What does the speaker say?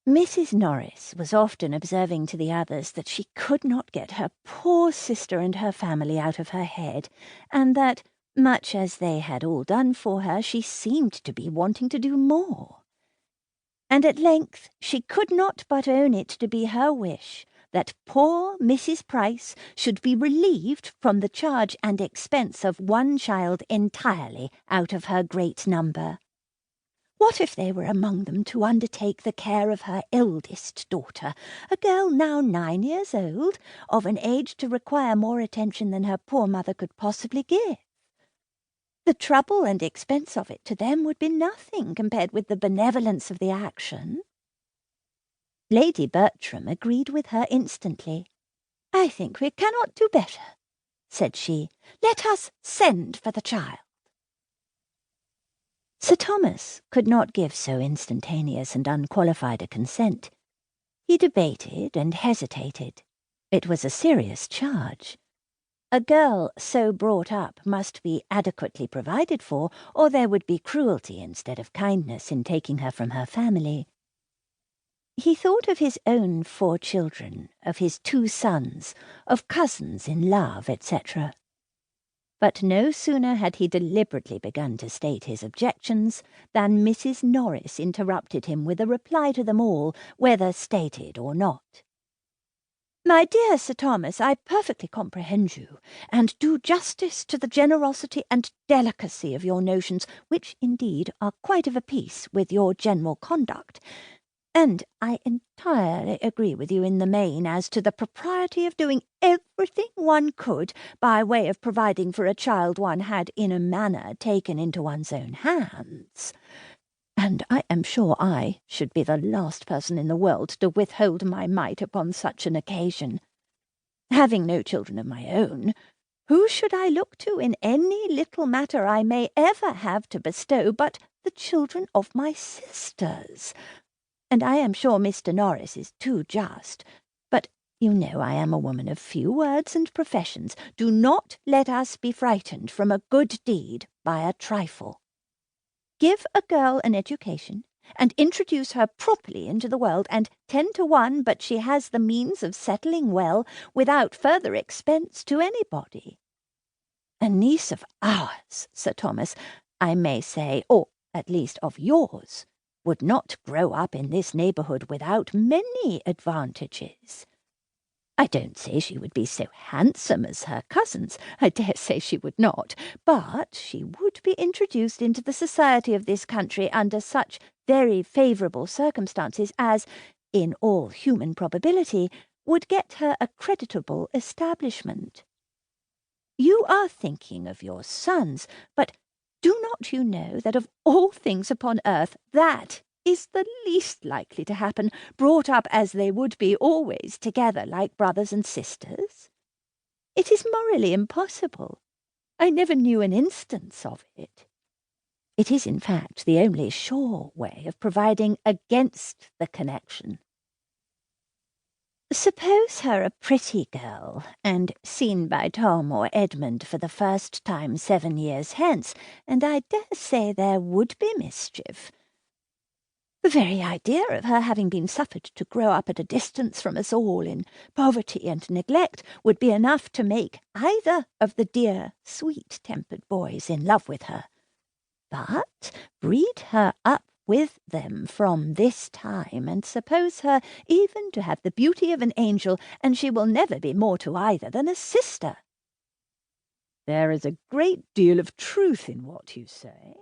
Mrs. Norris was often observing to the others that she could not get her poor sister and her family out of her head, and that, much as they had all done for her, she seemed to be wanting to do more. And at length she could not but own it to be her wish that poor Mrs. Price should be relieved from the charge and expense of one child entirely out of her great number. What if they were among them to undertake the care of her eldest daughter, a girl now 9 years old, of an age to require more attention than her poor mother could possibly give? The trouble and expense of it to them would be nothing compared with the benevolence of the action. Lady Bertram agreed with her instantly. "I think we cannot do better," said she. "Let us send for the child." Sir Thomas could not give so instantaneous and unqualified a consent. He debated and hesitated. It was a serious charge. A girl so brought up must be adequately provided for, or there would be cruelty instead of kindness in taking her from her family. He thought of his own 4 children, of his 2 sons, of cousins in love, etc. But no sooner had he deliberately begun to state his objections than Mrs. Norris interrupted him with a reply to them all, whether stated or not. "My dear Sir Thomas, I perfectly comprehend you, and do justice to the generosity and delicacy of your notions, which, indeed, are quite of a piece with your general conduct. And I entirely agree with you in the main as to the propriety of doing everything one could by way of providing for a child one had in a manner taken into one's own hands. And I am sure I should be the last person in the world to withhold my mite upon such an occasion. Having no children of my own, who should I look to in any little matter I may ever have to bestow but the children of my sisters? And I am sure Mr. Norris is too just. But you know I am a woman of few words and professions. Do not let us be frightened from a good deed by a trifle. Give a girl an education, and introduce her properly into the world, and 10 to 1 but she has the means of settling well without further expense to anybody. A niece of ours, Sir Thomas, I may say, or at least of yours, would not grow up in this neighbourhood without many advantages. I don't say she would be so handsome as her cousins, I dare say she would not, but she would be introduced into the society of this country under such very favourable circumstances as, in all human probability, would get her a creditable establishment. You are thinking of your sons, but do not you know that of all things upon earth that is the least likely to happen, brought up as they would be always together like brothers and sisters? It is morally impossible. I never knew an instance of it. It is, in fact, the only sure way of providing against the connection. Suppose her a pretty girl, and seen by Tom or Edmund for the first time 7 years hence, and I dare say there would be mischief. The very idea of her having been suffered to grow up at a distance from us all in poverty and neglect would be enough to make either of the dear, sweet-tempered boys in love with her. But breed her up with them from this time, and suppose her even to have the beauty of an angel, and she will never be more to either than a sister." "There is a great deal of truth in what you say,"